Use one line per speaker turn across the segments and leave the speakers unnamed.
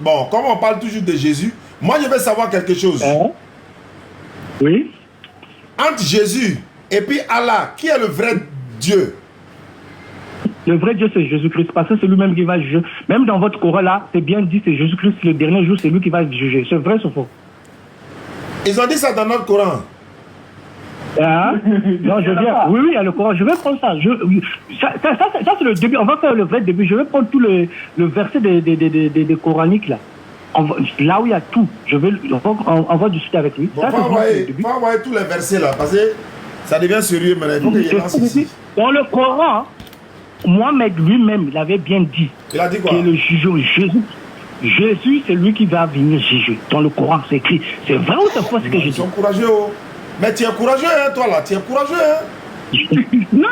Bon, comme on parle toujours de Jésus, moi je veux savoir quelque chose.
Oui.
Entre Jésus et puis Allah, qui est le vrai Dieu?
Le vrai Dieu, c'est Jésus-Christ, parce que c'est lui-même qui va juger. Même dans votre Coran, là, c'est bien dit, c'est Jésus-Christ, le dernier jour, c'est lui qui va juger. C'est vrai, c'est faux?
Ils ont dit ça dans notre Coran.
Hein? Non, je viens. Oui, oui, il y a le Coran. Je vais prendre ça. Ça c'est le début. On va faire le vrai début. Je vais prendre tout le verset des coraniques, là. Là où il y a tout. On va discuter avec lui.
Bon, faut envoyer tous les versets, là, parce que ça devient sérieux, maintenant. Il faut que je lance ici.
Dans le Coran, Mohamed lui-même, il avait bien dit.
Il a dit quoi?
Que le juge, Jésus, c'est lui qui va venir juger. Dans le Coran, c'est écrit. C'est vrai ou c'est faux ce que je dis?
Ils sont courageux, oh. Mais tu es courageux, hein, toi, là. Tu es courageux, hein.
Non,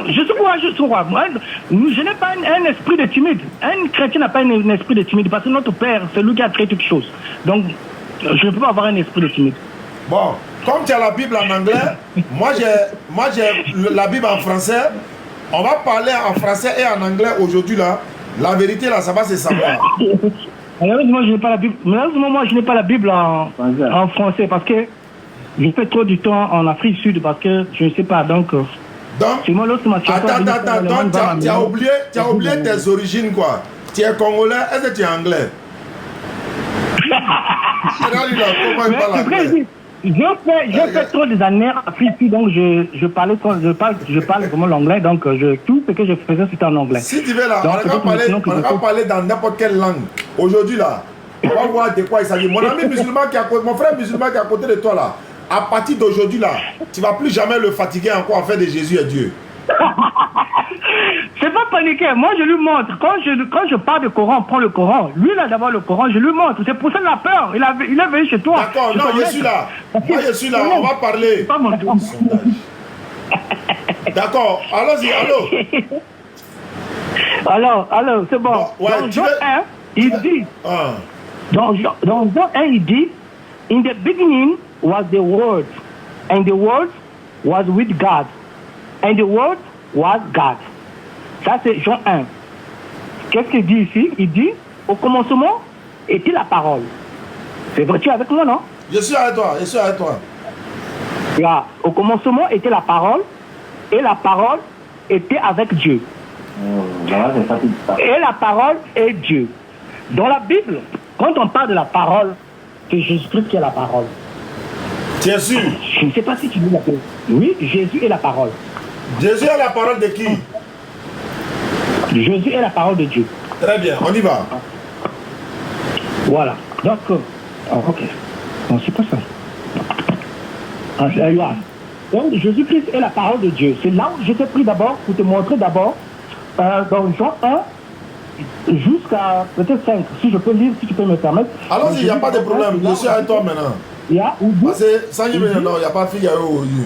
je suis courageux. Moi, je n'ai pas un esprit de timide. Un chrétien n'a pas un esprit de timide parce que notre Père, c'est lui qui a créé toutes choses. Donc, je ne peux pas avoir un esprit de timide.
Bon, comme tu as la Bible en anglais, moi j'ai la Bible en français. On va parler en français et en anglais aujourd'hui, là. La vérité, là, ça va se savoir.
Malheureusement, je n'ai pas la Bible. Malheureusement, moi, je n'ai pas la Bible en français parce que je fais trop du temps en Afrique du Sud parce que je ne sais pas. Donc moi,
attends, tu as oublié tes origines, quoi. Tu es congolais, est-ce que tu es anglais?
J'ai fait trop des années en Afrique, donc je parle vraiment l'anglais, donc tout ce que je faisais c'était en anglais.
Si tu veux là, on va parler dans n'importe quelle langue. Aujourd'hui là, on va voir de quoi il s'agit. Mon ami musulman mon frère musulman qui est à côté de toi là, à partir d'aujourd'hui là, tu vas plus jamais le fatiguer encore à faire de Jésus et Dieu.
C'est pas paniquer, moi je lui montre. Quand je parle de Coran, on prend le Coran. Lui il a d'abord le Coran, je lui montre. C'est pour ça qu'il a peur. Il est venu chez toi.
D'accord, non, je suis là. Moi je suis là, on va parler. D'accord, allons-y, allô.
Alors, c'est bon.
Ouais,
dans Jean 1, il dit. Dans Jean 1, il dit, in the beginning was the Word, and the Word was with God, and the Word was God. Ça, c'est Jean 1. Qu'est-ce qu'il dit ici? Il dit, au commencement était la parole. C'est vrai, tu es avec moi, non?
Je suis avec toi.
Là, au commencement était la parole, et la parole était avec Dieu. Et la parole est Dieu. Dans la Bible, quand on parle de la parole, c'est Jésus-Christ qui est la parole.
Tu es sûr?
Je ne sais pas si tu veux l'appeler. Oui, Jésus est la parole.
Jésus est la parole de qui?
Jésus est la parole de Dieu.
Très bien, on y va.
Voilà. Donc, ok. Non, c'est pas ça. Donc, Jésus-Christ est la parole de Dieu. C'est là où j'étais pris d'abord pour te montrer d'abord, dans Jean 1, jusqu'à peut-être 5, si je peux lire, si tu peux me permettre.
Allons-y, il n'y a pas de problème. Je suis avec toi maintenant. Parce que sans y venir, non, il n'y a pas de fille au lieu.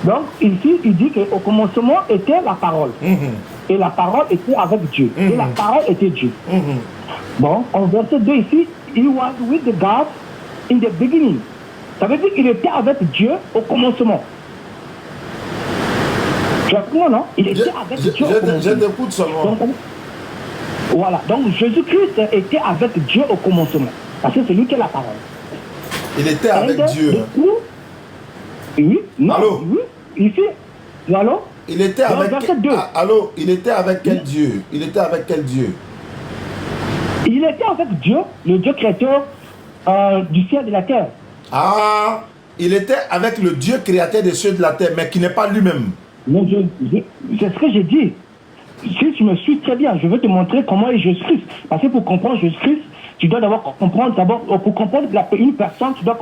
Donc, ici, il dit qu'au commencement était la parole. Et la parole était avec Dieu. Et la parole était Dieu. Bon, en verset 2 ici, he was with the God in the beginning. Ça veut dire qu'il était avec Dieu au commencement. Tu as compris, non? Il était avec Dieu au commencement.
Je t'écoute seulement.
Donc, voilà. Donc, Jésus-Christ était avec Dieu au commencement. Parce que c'est lui qui est la parole.
Il était avec Dieu.
Oui. Non,
allô?
Oui. Ici. Allô?
Il était avec... Allô? Il était avec quel Dieu? Il était avec quel Dieu?
Il était avec Dieu, le Dieu créateur du ciel et de la terre.
Ah, il était avec le Dieu créateur des cieux et de la terre, mais qui n'est pas lui-même.
C'est ce que j'ai dit. Si tu me suis très bien, je vais te montrer comment est Jésus-Christ. Parce que pour comprendre Jésus-Christ, tu dois d'abord comprendre, pour comprendre une personne, tu dois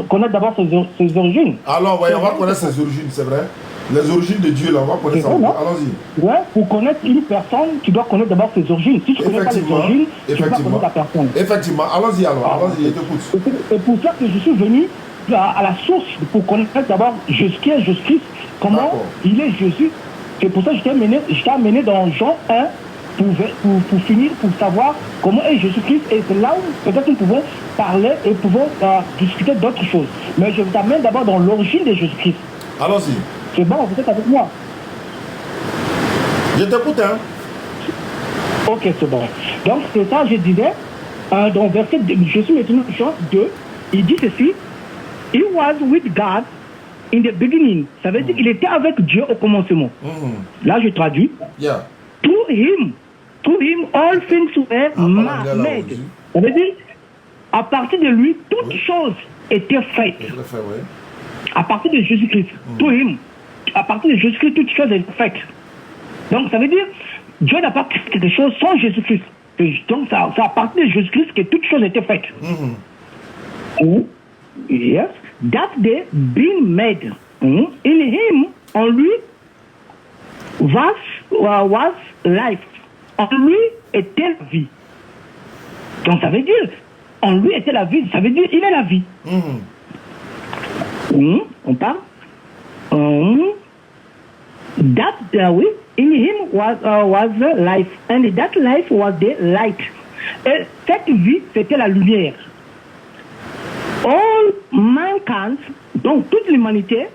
connaître d'abord ses origines.
Alors, ouais, on va connaître ses origines, c'est vrai. Les origines de Dieu, là, on va connaître ça. Allons-y.
Ouais, pour connaître une personne, tu dois connaître d'abord ses origines. Si tu ne connais pas les origines, tu dois connaître la personne.
Effectivement, allons-y alors, allons-y, je t'écoute.
C'est pour ça que je suis venu à la source, pour connaître d'abord qui est Jésus-Christ, comment il est Jésus. C'est pour ça que je t'ai amené dans Jean 1 pour finir, pour savoir comment est Jésus-Christ. Et c'est là où peut-être nous pouvons parler et pouvons discuter d'autres choses. Mais je t'amène d'abord dans l'origine de Jésus-Christ.
Allons-y.
C'est bon, vous êtes avec moi.
Je t'écoute, hein.
Ok, c'est bon. Donc, c'est ça, je disais, dans verset 2, je suis maintenant Jean 2, il dit ceci, He was with God in the beginning. Ça veut dire qu'il était avec Dieu au commencement. Là, je traduis.
Yeah.
Through him, all things were made. Ça veut dire, à partir de lui, toutes choses étaient faites. À partir de Jésus-Christ, through him, à partir de Jésus-Christ, toutes choses étaient faites. Donc, ça veut dire, Dieu n'a pas créé quelque chose sans Jésus-Christ. Donc, c'est à partir de Jésus-Christ que toutes choses étaient faites. Yes, that day being made. In him, en lui, was life. En lui était la vie. Donc, ça veut dire, en lui était la vie. Ça veut dire, il est la vie. On parle. Oui. In him was life, and that life was the light. Et cette vie, c'était la lumière. All mankind, donc toute l'humanité,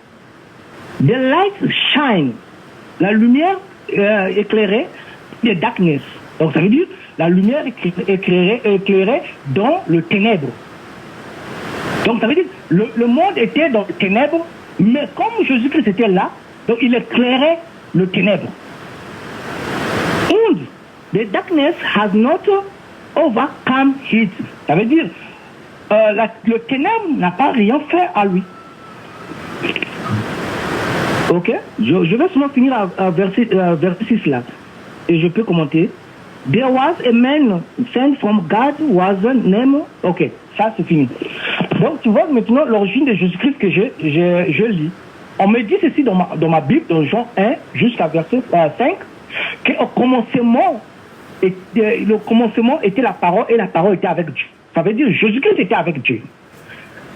the light shine. La lumière éclairait the darkness. Donc ça veut dire la lumière éclairait dans le ténèbre. Donc ça veut dire le monde était dans le ténèbre, mais comme Jésus-Christ était là, donc il éclairait le ténèbre. And the darkness has not overcome it. Ça veut dire le ténèbre n'a pas rien fait à lui. Ok, je vais seulement finir à verset 6 là. Et je peux commenter. There was a man sent from God was named. Ok, ça c'est fini. Donc tu vois maintenant l'origine de Jésus-Christ que je lis. On me dit ceci dans ma Bible, dans Jean 1 jusqu'à verset 5, qu'au commencement, le commencement était la parole et la parole était avec Dieu. Ça veut dire Jésus-Christ était avec Dieu.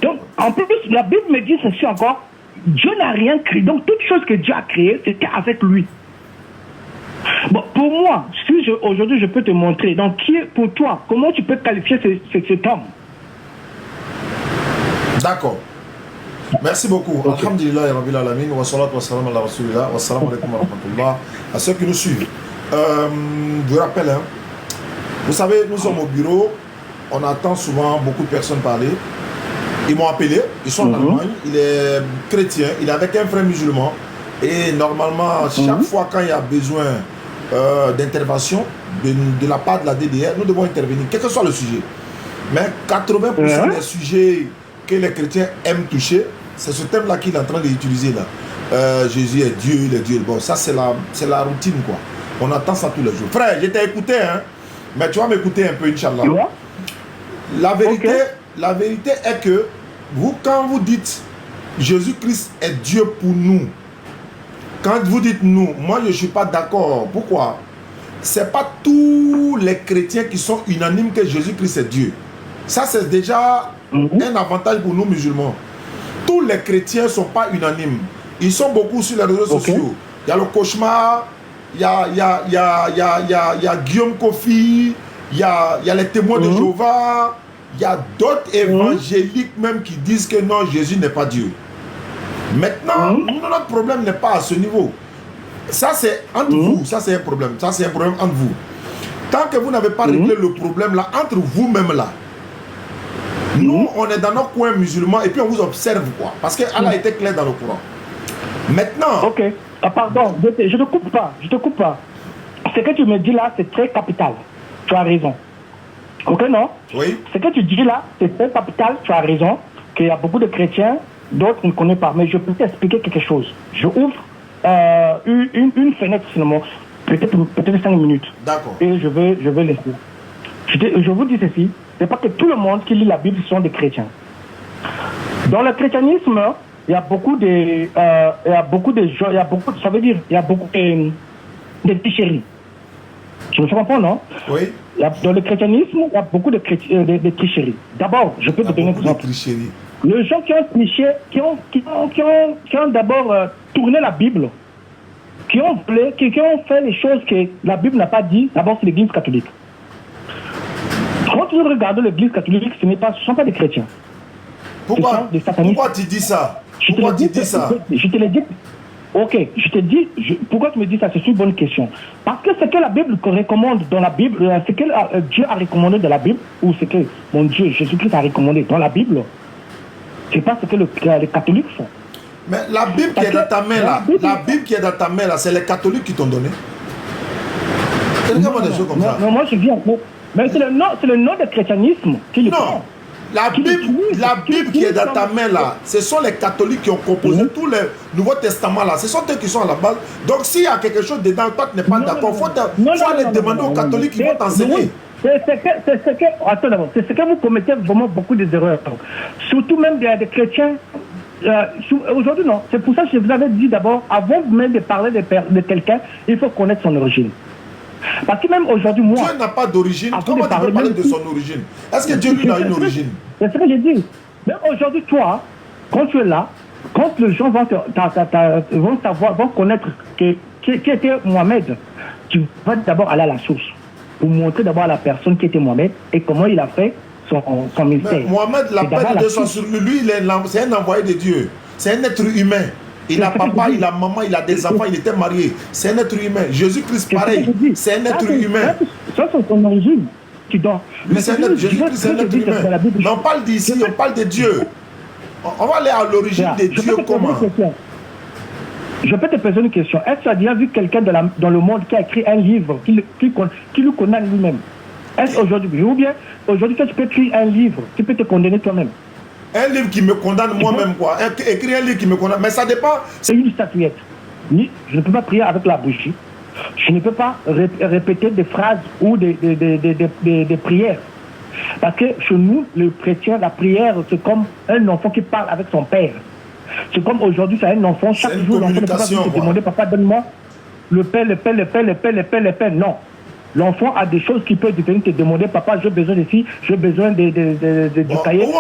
Donc, en plus, la Bible me dit ceci encore, Dieu n'a rien créé. Donc, toute chose que Dieu a créée, c'était avec lui. Bon, pour moi, si aujourd'hui je peux te montrer, donc qui est pour toi, comment tu peux qualifier cet homme?
D'accord. Merci beaucoup. Okay. Alhamdulillah, Rabbil Alamin, wa salatu wa salam ala rasulillah, wa salam alaikum wa rahmatullah. À ceux qui nous suivent, je vous rappelle, hein, vous savez, nous sommes au bureau, on entend souvent beaucoup de personnes parler. Ils m'ont appelé, ils sont en Allemagne, il est chrétien, il est avec un frère musulman. Et normalement, chaque fois quand il y a besoin d'intervention de la part de la DDR, nous devons intervenir, quel que soit le sujet. Mais 80% des sujets que les chrétiens aiment toucher, c'est ce thème-là qu'il est en train d'utiliser là. Jésus est Dieu, il est Dieu. Bon, ça c'est la routine quoi. On entend ça tous les jours. Frère, je t'ai écouté, hein, mais tu vas m'écouter un peu, Inch'Allah. La vérité est que vous, quand vous dites Jésus-Christ est Dieu pour nous, quand vous dites nous, moi je ne suis pas d'accord. Pourquoi? Ce n'est pas tous les chrétiens qui sont unanimes que Jésus-Christ est Dieu. Ça c'est déjà un avantage pour nous musulmans. Tous les chrétiens ne sont pas unanimes. Ils sont beaucoup sur les réseaux sociaux. Il y a le cauchemar, il y a Guillaume Kofi, il y a les témoins de Jéhovah, il y a d'autres évangéliques même qui disent que non, Jésus n'est pas Dieu. Maintenant, notre problème n'est pas à ce niveau. Ça c'est entre vous, ça c'est un problème. Ça c'est un problème entre vous. Tant que vous n'avez pas réglé le problème là, entre vous-même là, nous, on est dans nos coins musulmans et puis on vous observe quoi. Parce qu'Allah a été clair dans le Coran. Maintenant...
Ok. Ah, pardon, je ne te coupe pas. Ce que tu me dis là, c'est très capital. Tu as raison. Ok, non?
Oui.
Ce que tu dis là, c'est très capital. Tu as raison. Qu'il y a beaucoup de chrétiens, d'autres ne connaissent pas. Mais je peux t'expliquer quelque chose. Je ouvre une fenêtre seulement. Peut-être 5 minutes.
D'accord.
Et je vais laisser. Je vous dis ceci. C'est pas que tout le monde qui lit la Bible sont des chrétiens. Dans le christianisme, il y a beaucoup de gens, ça veut dire, il y a beaucoup de tricheries. Tu me comprends, non?
Oui.
Dans le christianisme, il y a beaucoup de tricheries. D'abord, je peux te donner un exemple. Les gens qui ont triché, qui ont d'abord tourné la Bible, qui ont fait les choses que la Bible n'a pas dit, d'abord c'est l'Église catholique. Quand tu regardes l'Église catholique, ce ne sont pas des chrétiens.
Pourquoi tu dis ça? Pourquoi tu dis ça?
Je te l'ai dit. Ok, je te dis, pourquoi tu me dis ça? C'est une bonne question. Parce que ce que la Bible recommande dans la Bible, ce que Dieu a recommandé dans la Bible, ou ce que mon Dieu, Jésus-Christ a recommandé dans la Bible, c'est pas ce que les catholiques font.
Mais la Bible qui est dans ta main là, la Bible qui est dans ta main là, c'est les catholiques qui t'ont donné.
Non, des choses comme ça. Non, moi je viens. Mais c'est le nom du christianisme qui le prend.
La Bible qui est dans ta main là, ce sont les catholiques qui ont composé tous les Nouveaux Testaments là. Ce sont eux qui sont à la base. Donc s'il y a quelque chose dedans, toi tu n'es pas d'accord, faut aller demander aux catholiques qui vont t'enseigner.
C'est ce que vous commettez vraiment beaucoup d'erreurs. Surtout même des chrétiens. Aujourd'hui non. C'est pour ça que je vous avais dit d'abord, avant même de parler de quelqu'un, il faut connaître son origine. Parce que même aujourd'hui, moi...
Dieu n'a pas d'origine. Comment tu peux parler de son origine? Est-ce que Dieu lui a une origine?
C'est ce que j'ai dit. Même aujourd'hui, toi, quand tu es là, quand les gens vont savoir, vont connaître qui était Mohamed, tu vas d'abord aller à la source pour montrer d'abord à la personne qui était Mohamed et comment il a fait son ministère.
Mais Mohamed, la paix de son sur lui, c'est un envoyé de Dieu. C'est un être humain. Il a papa, il a maman, il a des enfants, il était marié. C'est un être humain. Jésus-Christ, pareil. C'est un être humain.
Ça, c'est son origine. Tu dors.
Mais Jésus-Christ, c'est un être humain. Mais on parle d'ici, on parle de Dieu. On va aller à l'origine de Dieu comment?
Je peux te poser une question. Est-ce que tu as déjà vu quelqu'un dans le monde qui a écrit un livre qui lui condamne lui-même? Est-ce aujourd'hui, ou bien aujourd'hui, tu peux écrire un livre, tu peux te condamner toi-même?
Un livre qui me condamne moi-même, quoi. Écrire un livre qui me condamne. Mais ça dépend.
C'est une statuette. Je ne peux pas prier avec la bougie. Je ne peux pas répéter des phrases ou des prières. Parce que chez nous, les chrétiens, la prière, c'est comme un enfant qui parle avec son père. C'est comme aujourd'hui, c'est un enfant, chaque jour, l'enfant ne peut pas te demander, papa, donne-moi le père, le père, le père, le père, le père, le père. Non. L'enfant a des choses qui peuvent venir te demander, papa, j'ai besoin de ci, j'ai besoin du cahier.
Où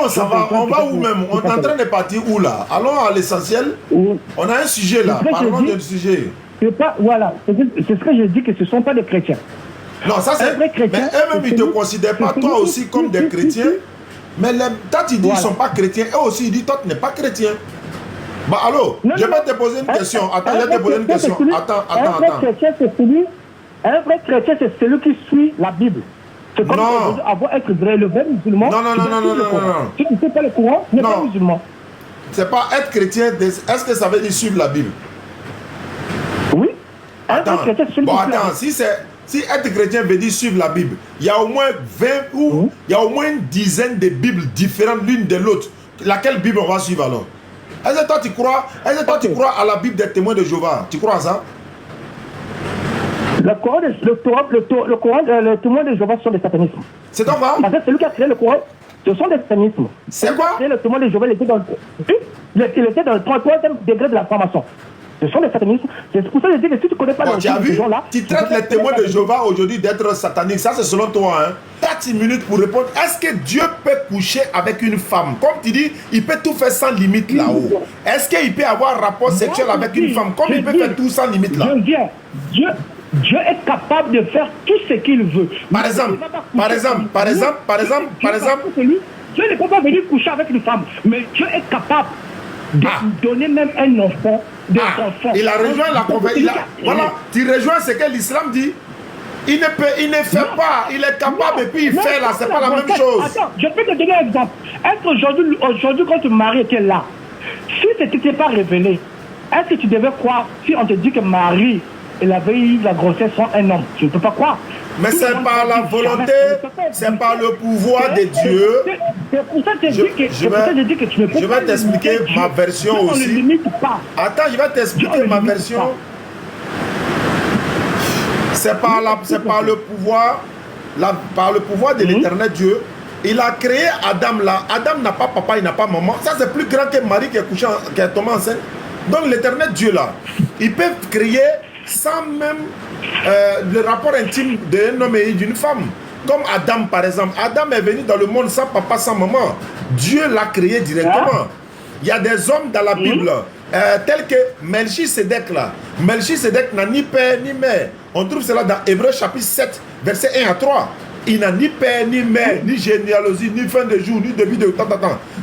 on va où même? On est en train de partir où là? Allons à l'essentiel. On a un sujet là. Parlons du sujet.
Voilà, c'est ce que je dis, que ce ne sont pas des chrétiens.
Non, ça c'est. Mais eux-mêmes, ils ne te considèrent pas toi aussi comme des chrétiens. Mais toi, tu dis qu'ils ne sont pas chrétiens. Eux aussi, ils disent toi, tu n'es pas chrétien. Bah, allô, je vais te poser une question. Attends, je vais te poser une question. Attends.
Un vrai chrétien, c'est celui qui suit la Bible. C'est comme avoir être vrai, le vrai musulman.
Non.
Si tu ne sais pas le courant, tu n'es pas musulman.
C'est pas être chrétien. Est-ce que ça veut dire suivre la Bible?
Oui.
Attends, si être chrétien veut dire suivre la Bible, il y a au moins 20 ou il y a au moins une dizaine de Bibles différentes l'une de l'autre. Laquelle Bible on va suivre alors? Est-ce que toi tu crois à la Bible des témoins de Jéhovah? Tu crois à ça?
Le témoin de Jéhovah sont des satanismes.
C'est donc quoi?
Parce que celui qui a créé le Coran, ce sont des satanismes.
C'est quoi?
Le témoin de Jéhovah, il était dans le 33e degré de la formation. Ce sont des satanismes. C'est pour ça que je dis que si tu ne connais pas
les gens-là... Tu traites les témoins de Jéhovah aujourd'hui d'être sataniques. Ça, c'est selon toi. 4 minutes pour répondre. Est-ce que Dieu peut coucher avec une femme? Comme tu dis, il peut tout faire sans limite là-haut. Est-ce qu'il peut avoir rapport sexuel avec une femme? Comme il peut faire tout sans limite là?
Dieu est capable de faire tout ce qu'il veut.
Par exemple,
Dieu ne peut pas venir coucher avec une femme, mais Dieu est capable de donner même un enfant, des enfants.
Il a rejoint la conversion. Voilà, tu rejoins ce que l'islam dit. Il ne fait pas, il est capable et puis il fait là, c'est pas la même chose.
Attends, je peux te donner un exemple. Est-ce qu'aujourd'hui, quand tu Marie était là, si ce n'était pas révélé, est-ce que tu devais croire, si on te dit que Marie, elle avait eu la grossesse sans un homme? Tu ne peux pas croire.
Mais c'est par la volonté, c'est par le pouvoir de Dieu.
C'est pour ça que je dis que tu ne peux pas.
Je vais t'expliquer ma version aussi.
On ne limite pas.
Attends, je vais t'expliquer ma version. C'est par le pouvoir, par le pouvoir de l'éternel Dieu. Il a créé Adam là. Adam n'a pas papa, il n'a pas maman. Ça c'est plus grand que Marie qui est tombée enceinte. Donc l'éternel Dieu là, il peut créer sans même le rapport intime d'un homme et d'une femme. Comme Adam par exemple. Adam est venu dans le monde sans papa, sans maman. Dieu l'a créé directement. Il y a des hommes dans la Bible tels que Melchisedec là. Melchisedec n'a ni père ni mère. On trouve cela dans Hébreux chapitre 7, verset 1 à 3. Il n'a ni père, ni mère, ni généalogie, ni fin de jour, ni début de temps.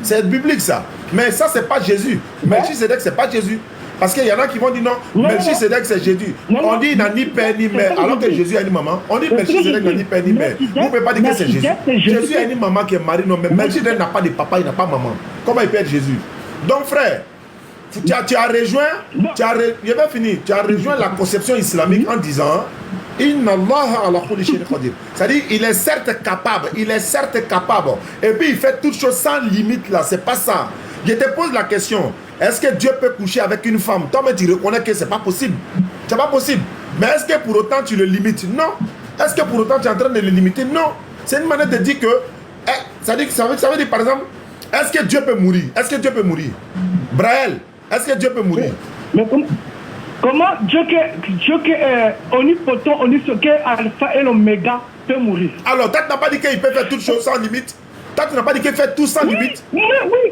C'est biblique ça. Mais ça, c'est pas Jésus. Melchisedec, c'est pas Jésus. Parce qu'il y en a qui vont dire non, Melchisedec c'est Jésus. On dit il n'a ni père ni mère, alors que Jésus a une maman. On dit Melchisedec n'a ni père ni mère. Vous ne pouvez pas dire que c'est Jésus. Jésus a une maman qui est mariée, non, mais Melchisedec n'a pas de papa, il n'a pas de maman. Comment il peut être Jésus? Donc frère, tu as rejoint, je vais finir, tu as rejoint la conception islamique en disant Inna Allah ala kulli shay'in qadir. C'est-à-dire, il est certes capable, et puis il fait toutes choses sans limite là, c'est pas ça. Je te pose la question, est-ce que Dieu peut coucher avec une femme? Toi, mais tu reconnais que c'est pas possible. C'est pas possible. Mais est-ce que pour autant tu le limites? Non. Est-ce que pour autant tu es en train de le limiter? Non. C'est une manière de dire que, ça veut dire par exemple, est-ce que Dieu peut mourir? Est-ce que Dieu peut mourir? Braël, est-ce que Dieu peut mourir?
Mais comment Dieu qui est omnipotent, omniscient, alpha et l'oméga peut mourir?
Alors, toi, tu n'as pas dit qu'il peut faire toutes choses sans limite? Toi, tu n'as pas dit qu'il fait tout sans limite?
Oui,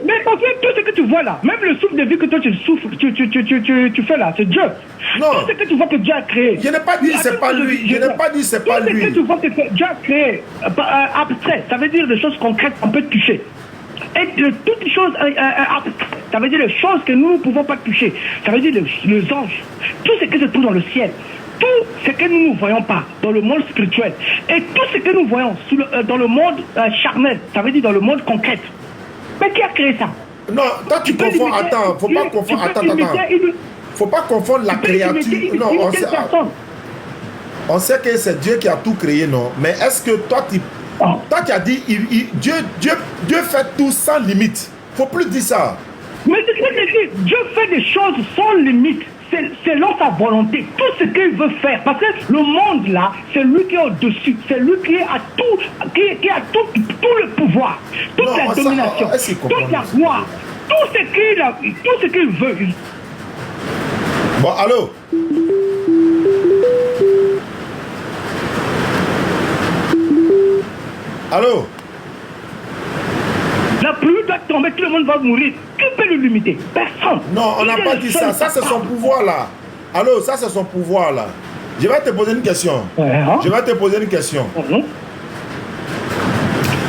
mais parce que tout ce que tu vois là, même le souffle de vie que toi tu souffles, tu fais là, c'est Dieu.
Non.
Tout ce que tu vois que Dieu a créé.
Je n'ai pas dit c'est pas lui. Je n'ai pas dit c'est pas lui.
Tout ce que tu vois que Dieu a créé, abstrait, ça veut dire des choses concrètes qu'on peut toucher. Et de toutes les choses abstraites, ça veut dire les choses que nous ne pouvons pas toucher. Ça veut dire les anges, tout ce qui se trouve dans le ciel. Tout ce que nous ne voyons pas dans le monde spirituel et tout ce que nous voyons dans le monde charnel, ça veut dire dans le monde concret. Mais qui a créé ça?
Non, toi tu confonds, attends, faut pas confondre, attends. Faut pas confondre la créature. Non, on sait que c'est Dieu qui a tout créé, non? Mais est-ce que toi tu as dit Dieu fait tout sans limite? Faut plus dire ça.
Mais c'est ce que je dis, Dieu fait des choses sans limite. Selon sa volonté, tout ce qu'il veut faire. Parce que le monde là, c'est lui qui est au-dessus, c'est lui qui a tout, qui a tout le pouvoir, toute la domination, toute la gloire, tout ce qu'il veut.
Bon, allô? Allô?
La pluie doit tomber, tout le monde va mourir. Qui peut le limiter? Personne.
Non, on n'a pas dit ça. Ça, c'est son pouvoir là. Allô, ça, c'est son pouvoir là. Je vais te poser une question. Je vais te poser une question.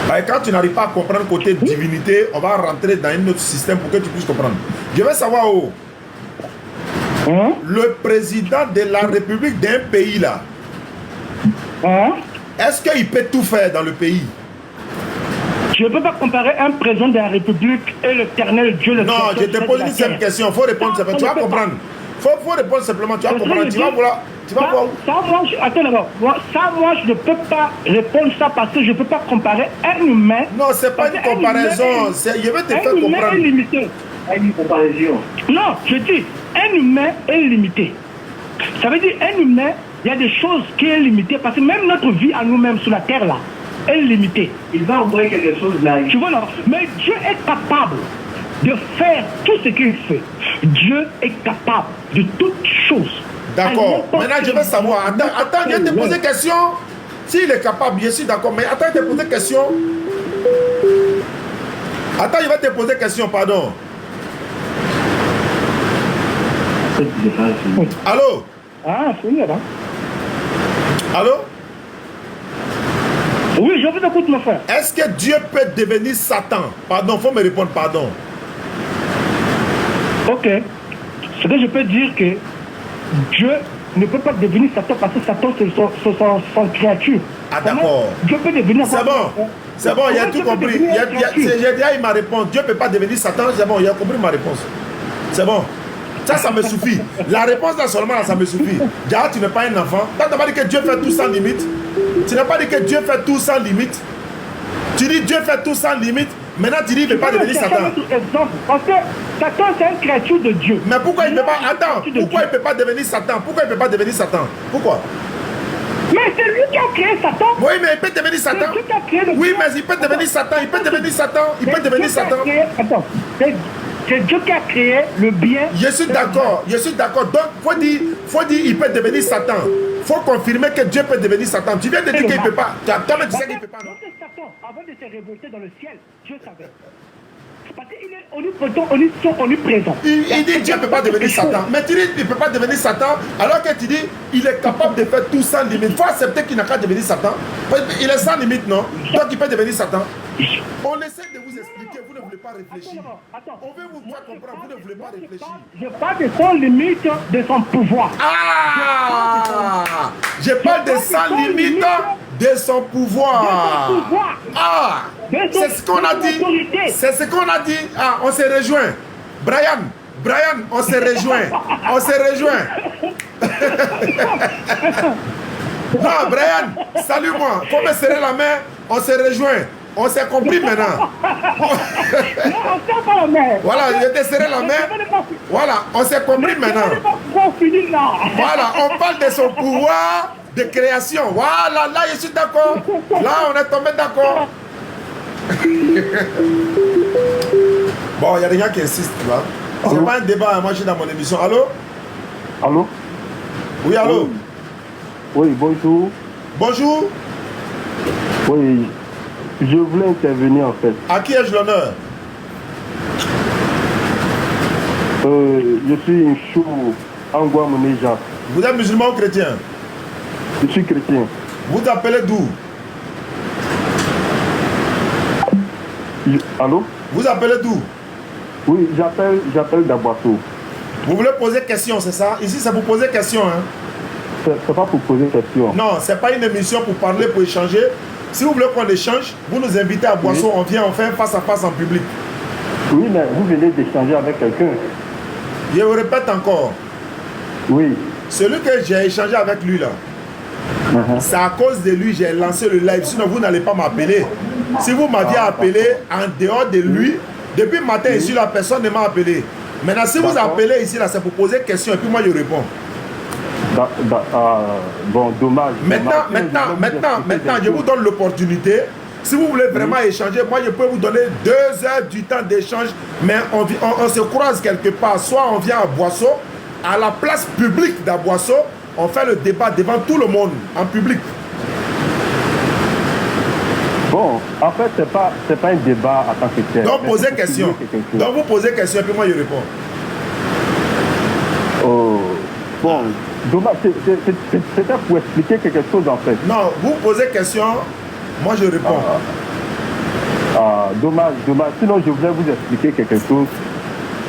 Quand tu n'arrives pas à comprendre côté divinité, on va rentrer dans un autre système pour que tu puisses comprendre. Je veux savoir le président de la République d'un pays là, est-ce qu'il peut tout faire dans le pays?
Je ne peux pas comparer un président de la République et l'éternel Dieu.
Non, je te pose une simple question. Il faut répondre simplement. Tu vas comprendre. Faut répondre simplement. Tu vas comprendre. Tu vas voir.
Attends d'abord. Ça, moi, je ne peux pas répondre ça parce que je ne peux pas comparer un humain.
Non, ce n'est pas une comparaison. Je vais te faire comprendre.
Un humain est limité.
Une comparaison.
Non, je dis, un humain est limité. Ça veut dire, un humain, il y a des choses qui sont limitées parce que même notre vie à nous-mêmes sur la terre là, est limitée.
Il va envoyer quelque chose là.
Tu vois, non? Mais Dieu est capable de faire tout ce qu'il fait. Dieu est capable de toutes choses.
D'accord. Maintenant, je veux savoir. Attends, je vais te poser une question. S'il est capable, je suis d'accord. Mais attends, je vais te poser une question. Attends, je vais te poser une question, pardon. Allô?
Ah, c'est là.
Allô?
Oui, je vous écoute, mon frère.
Est-ce que Dieu peut devenir Satan? Pardon, il faut me répondre, pardon.
Ok. Ce que je peux dire que Dieu ne peut pas devenir Satan parce que Satan, c'est son créature.
Ah, d'accord.
Dieu peut devenir
C'est bon. C'est bon, il a tout compris. Il m'a répondu. Dieu ne peut pas devenir Satan. C'est bon, il a compris ma réponse. C'est bon. Ça me suffit. La réponse là seulement, là, ça me suffit. Déjà, tu n'es pas un enfant. Tu n'as pas dit que Dieu fait tout sans limite. Tu n'as pas dit que Dieu fait tout sans limite. Tu dis Dieu fait tout sans limite. Maintenant, tu dis qu'il ne peut pas devenir Satan.
Parce que Satan, c'est une créature de Dieu.
Mais pourquoi il ne peut pas... Attends, pourquoi il ne peut pas devenir Satan? Pourquoi il ne peut pas devenir Satan? Pourquoi?
Mais c'est lui qui a créé Satan.
Oui, mais il peut devenir Satan. Oui, mais il peut devenir Satan. Il peut devenir Satan. Il peut devenir Satan.
Attends, c'est Dieu qui a créé le bien.
Je suis d'accord. Donc, faut dire il peut devenir Satan. Faut confirmer que Dieu peut devenir Satan. Tu viens de dire qu'il ne peut pas. Toi-même, tu sais qu'il ne peut pas, non?
Satan, avant de se révolter dans le ciel, Dieu savait. Parce qu'il est omnipotent, omniprésent.
Il dit Dieu ne peut pas devenir Satan. Mais tu dis qu'il ne peut pas devenir Satan, alors que tu dis il est capable de faire tout sans limite. Il faut accepter qu'il n'a qu'à devenir Satan. Il est sans limite, non? Donc il peut devenir Satan. On essaie de vous expliquer, vous ne voulez pas. pas réfléchir.
Attends.
On veut vous faire comprendre, vous ne voulez pas réfléchir.
Je parle de sans limite de son pouvoir.
Ah! Je parle de sans limite de son pouvoir. Ah! C'est ce qu'on a dit. C'est ce qu'on a dit. Ah, on s'est rejoint. Brian, on s'est rejoint. On s'est rejoint. Non, Brian, salut-moi. Faut me serrer la main. On s'est rejoint. On s'est compris maintenant. Voilà, je t'ai serré la main. Voilà, on s'est compris maintenant. Voilà, on parle de son pouvoir de création. Voilà, là je suis d'accord. Là, on est tombé d'accord. Bon, il y a des gens qui insistent là. C'est pas un débat, moi je suis dans mon émission. Allô?
Allô?
Oui, allô?
Oui, bonjour.
Bonjour.
Oui, je voulais intervenir en fait.
À qui ai-je l'honneur?
Je suis Chou Angwa Moneja.
Vous êtes musulman ou chrétien?
Je suis chrétien.
Vous appelez d'où?
Allô?
Vous appelez d'où?
Oui, j'appelle d'Aboisseau.
Vous voulez poser question, c'est ça? Ici, c'est pour poser question, hein?
C'est pas pour poser question.
Non, c'est pas une émission pour parler, pour échanger. Si vous voulez qu'on échange, vous nous invitez à Boisseau, on vient, on fait un face-à-face en public.
Oui, mais vous venez d'échanger avec quelqu'un.
Je vous répète encore.
Oui.
Celui que j'ai échangé avec lui, là, c'est à cause de lui j'ai lancé le live. Sinon, vous n'allez pas m'appeler. Si vous m'aviez appelé en dehors de lui, depuis le matin ici, la personne ne m'a appelé. Maintenant, si vous appelez ici, là, c'est pour poser question et puis moi, je réponds.
Bon, dommage.
Maintenant, je vous donne l'opportunité. Si vous voulez vraiment échanger, moi, je peux vous donner 2 heures du temps d'échange, mais on se croise quelque part. Soit on vient à Boisseau, à la place publique d'Aboisseau, on fait le débat devant tout le monde, en public.
Bon, en fait, c'est pas un débat en tant que tel.
Donc, posez question. Donc, vous posez question et puis moi, je réponds.
Oh, bon, dommage, c'était pour expliquer quelque chose en fait.
Non, vous posez question, moi je réponds.
Dommage. Sinon, je voulais vous expliquer quelque chose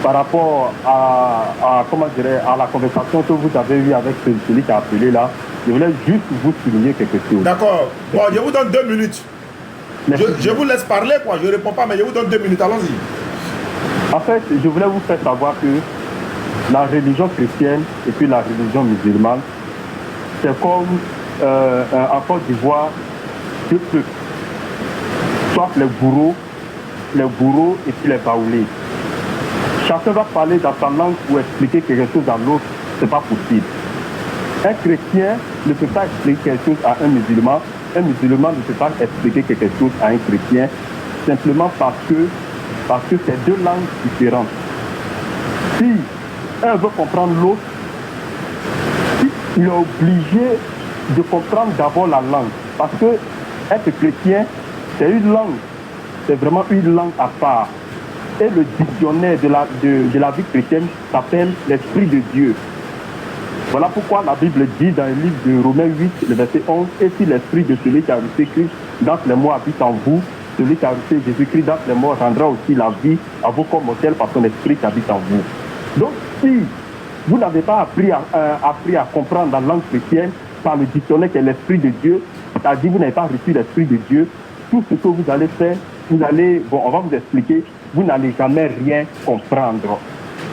par rapport à la conversation que vous avez eue avec celui qui a appelé là. Je voulais juste vous souligner quelque chose.
D'accord. Bon, je vous donne 2 minutes. Je vous laisse parler, quoi. Je ne réponds pas, mais je vous donne 2 minutes. Allons-y.
En fait, je voulais vous faire savoir que la religion chrétienne et puis la religion musulmane, c'est comme en Côte d'Ivoire, 2 peuples. Soit les bourreaux et puis les baoulés. Chacun va parler dans sa langue pour expliquer quelque chose à l'autre, c'est pas possible. Un chrétien ne peut pas expliquer quelque chose à un musulman ne peut pas expliquer quelque chose à un chrétien, simplement parce que c'est 2 langues différentes. Si un veut comprendre l'autre, il est obligé de comprendre d'abord la langue. Parce que être chrétien, c'est une langue. C'est vraiment une langue à part. Et le dictionnaire de la vie chrétienne s'appelle l'Esprit de Dieu. Voilà pourquoi la Bible dit dans le livre de Romains 8, le verset 11, « Et si l'Esprit de celui qui a reçu Christ dans les morts habite en vous, celui qui a reçu Jésus-Christ dans les morts rendra aussi la vie à vos corps mortels par son Esprit qui habite en vous. » Donc, si vous n'avez pas appris à comprendre la langue chrétienne par le dictionnaire qui est l'Esprit de Dieu, c'est-à-dire que vous n'avez pas reçu l'Esprit de Dieu, tout ce que vous allez faire, on va vous expliquer, vous n'allez jamais rien comprendre.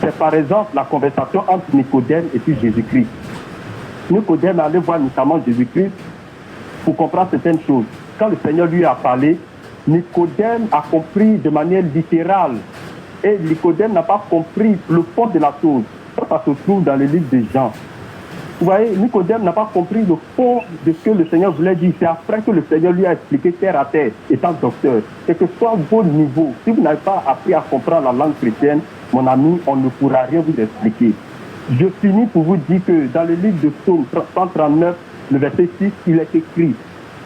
C'est par exemple la conversation entre Nicodème et puis Jésus-Christ. Nicodème allait voir notamment Jésus-Christ pour comprendre certaines choses. Quand le Seigneur lui a parlé, Nicodème a compris de manière littérale. Et Nicodème n'a pas compris le fond de la chose. Ça se trouve dans le livre de Jean. Vous voyez, Nicodème n'a pas compris le fond de ce que le Seigneur voulait dire. C'est après que le Seigneur lui a expliqué terre à terre, étant docteur. Quel que soit vos niveaux, si vous n'avez pas appris à comprendre la langue chrétienne, mon ami, on ne pourra rien vous expliquer. Je finis pour vous dire que dans le livre de Psaume 139, le verset 6, il est écrit,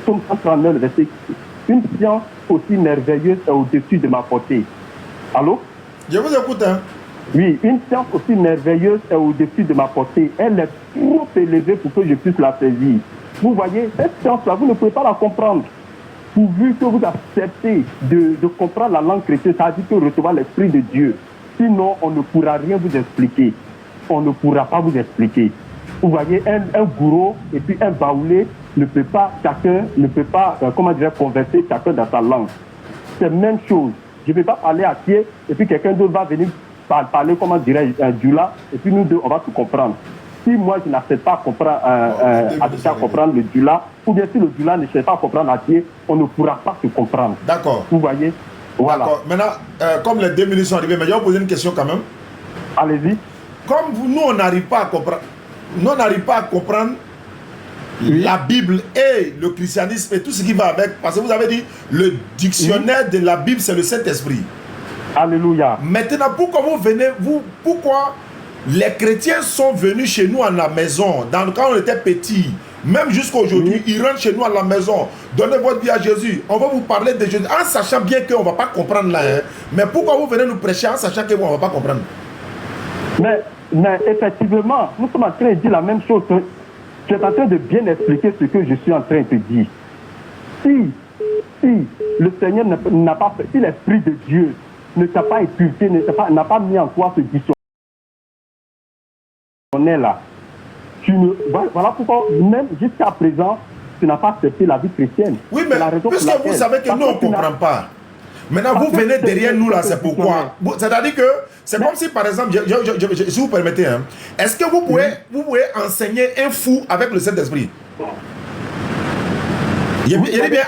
Psaume 139, le verset 6, une science aussi merveilleuse est au-dessus de ma portée. Allô?
Je vous écoute, hein?
Oui, une science aussi merveilleuse est au-dessus de ma portée. Elle est trop élevée pour que je puisse la saisir. Vous voyez, cette science-là, vous ne pouvez pas la comprendre. pourvu que vous acceptez de comprendre la langue chrétienne, ça veut dire que recevoir l'Esprit de Dieu. Sinon, on ne pourra rien vous expliquer. On ne pourra pas vous expliquer. Vous voyez, un gourou et puis un baoulé chacun ne peut pas, converser chacun dans sa langue. C'est la même chose. Je ne vais pas parler à pied et puis quelqu'un d'autre va venir parler, un djula, et puis nous deux, on va tout comprendre. Si moi, je n'accepte pas à comprendre le djula, ou bien si le djula ne cherche pas à comprendre à pied, on ne pourra pas se comprendre.
D'accord.
Vous voyez? Voilà.
D'accord. Maintenant, comme les 2 minutes sont arrivées, mais je vais vous poser une question quand même.
Allez-y.
Comme nous, on n'arrive pas à comprendre la Bible et le christianisme et tout ce qui va avec, parce que vous avez dit, le dictionnaire de la Bible, c'est le Saint-Esprit.
Alléluia.
Maintenant, pourquoi pourquoi les chrétiens sont venus chez nous à la maison, quand on était petits, même jusqu'à aujourd'hui, ils rentrent chez nous à la maison, donnez votre vie à Jésus, on va vous parler de Jésus, en sachant bien qu'on ne va pas comprendre là, hein. Mais pourquoi vous venez nous prêcher en sachant qu'on ne va pas comprendre?
Mais effectivement, nous sommes en train de dire la même chose. Tu es en train de bien expliquer ce que je suis en train de te dire. Si le Seigneur n'a pas fait, si l'Esprit de Dieu ne t'a pas impulsé, n'a pas mis en toi ce dictionnaire-là, voilà pourquoi, même jusqu'à présent, tu n'as pas accepté la vie chrétienne.
Oui, mais puisque vous savez que nous, on ne comprend pas. Maintenant, vous venez derrière nous là, c'est pourquoi. C'est-à-dire que c'est comme si, par exemple, si vous permettez, hein, est-ce que vous pouvez enseigner un fou avec le Saint-Esprit? Il dit bien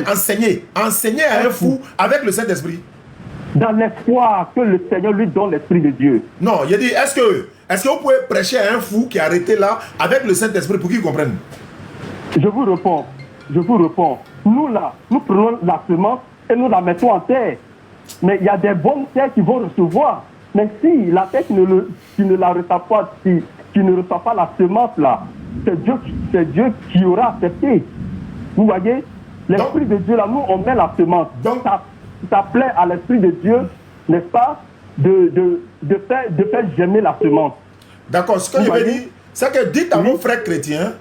enseigner à un fou avec le Saint-Esprit.
Dans l'espoir que le Seigneur lui donne l'Esprit de Dieu.
Non, il dit, est-ce que vous pouvez prêcher à un fou qui est arrêté là avec le Saint-Esprit pour qu'il comprenne?
Je vous réponds. Nous là, nous prenons la semence et nous la mettons en terre. Mais il y a des bonnes terres qui vont recevoir. Mais si la terre qui ne la reçoit pas, qui ne reçoit pas la semence là, c'est Dieu qui aura accepté. Vous voyez, l'Esprit de Dieu là, nous on met la semence. Donc ça plaît à l'Esprit de Dieu, n'est-ce pas, de faire germer la semence.
D'accord, ce que je veux dire, c'est que dites à vos frères chrétiens,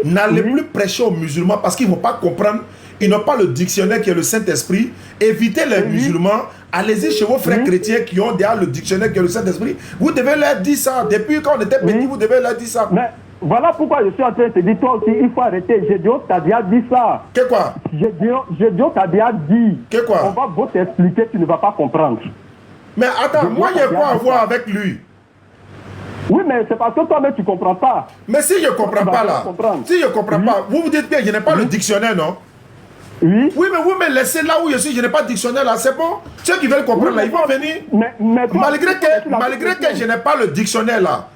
n'allez plus prêcher aux musulmans parce qu'ils ne vont pas comprendre. Ils n'ont pas le dictionnaire qui est le Saint-Esprit. Évitez les musulmans. Allez-y chez vos frères chrétiens qui ont déjà le dictionnaire qui est le Saint-Esprit. Vous devez leur dire ça. Depuis quand on était petit, vous devez leur dire ça.
Mais voilà pourquoi je suis en train de te dire, toi aussi, il faut arrêter. Gédéon t'a déjà dit ça.
Que quoi?
Gédéon t'a déjà dit.
Que quoi?
On va vous t'expliquer, tu ne vas pas comprendre.
Mais attends, moi, il y a quoi à voir avec lui?
Oui, mais c'est parce que toi-même, tu ne comprends pas.
Mais si je ne comprends pas là, si je ne comprends pas, vous vous dites bien, je n'ai pas le dictionnaire, non?
Oui.
Oui, mais vous me laissez là où je suis, je n'ai pas de dictionnaire là, c'est bon. Ceux qui veulent comprendre là, ils vont venir. Malgré que je n'ai pas le dictionnaire là,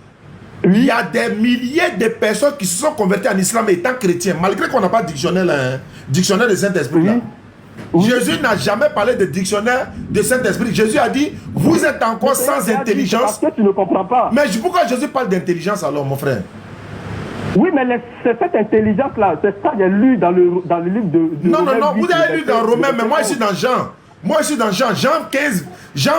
il y a des milliers de personnes qui se sont converties en islam étant chrétiens, malgré qu'on n'a pas de dictionnaire là, hein, dictionnaire de Saint-Esprit là. Jésus n'a jamais parlé de dictionnaire de Saint-Esprit. Jésus a dit, vous êtes encore sans intelligence.
Parce que tu ne comprends pas.
Mais pourquoi Jésus parle d'intelligence alors, mon frère?
Oui, mais c'est cette intelligence-là, c'est ça que j'ai lu dans le livre de
non, vous avez lu dans Romains, mais moi je suis dans Jean. Moi je suis dans Jean